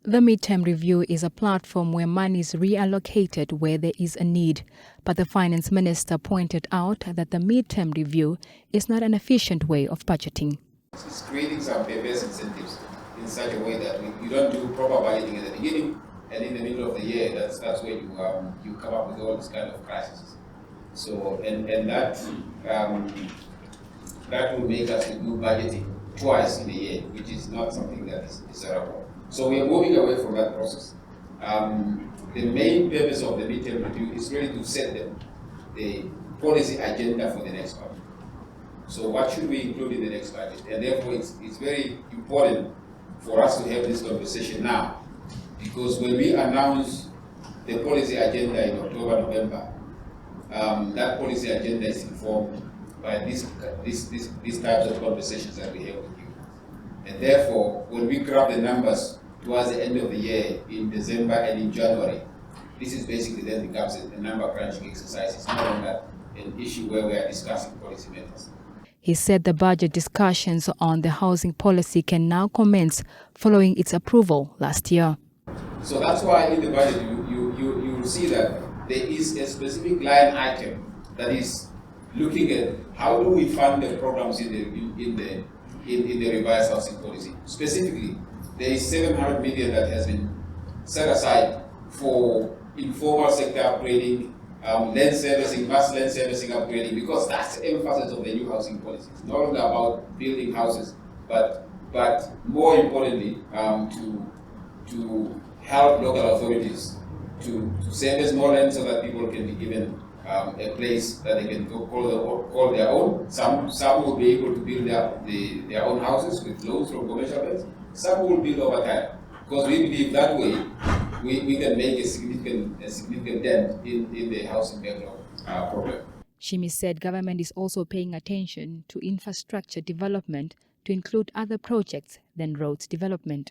The midterm review is a platform where money is reallocated where there is a need. But the finance minister pointed out that the midterm review is not an efficient way of budgeting. It's creating some perverse incentives in such a way that you don't do proper budgeting at the beginning, and in the middle of the year, that's where you come up with all this kind of crises. So and that will make us do budgeting twice in a year, which is not something that is desirable. So we are moving away from that process. The main purpose of the midterm review is really to set the policy agenda for the next budget. So what should we include in the next budget? And therefore it's very important for us to have this conversation now, because when we announce the policy agenda in October, November, that policy agenda is informed by these types of conversations that we have with you. And therefore, when we grab the numbers towards the end of the year in December and in January, this is basically then becomes a number crunching exercise. It's no longer an issue where we are discussing policy matters. He said the budget discussions on the housing policy can now commence following its approval last year. So that's why in the budget you will see that there is a specific line item that is looking at how do we fund the programs in the revised housing policy. Specifically, there is 700 million that has been set aside for informal sector upgrading, land servicing, mass land servicing upgrading, because that's the emphasis of the new housing policy. It's no longer about building houses, but more importantly, to help local authorities to service more land so that people can be given a place that they can call their own. Some will be able to build their own houses with loans from commercial banks. Some will build over time, because we believe that way we can make a significant dent in the housing backlog problem. Shiimi said government is also paying attention to infrastructure development to include other projects than roads development.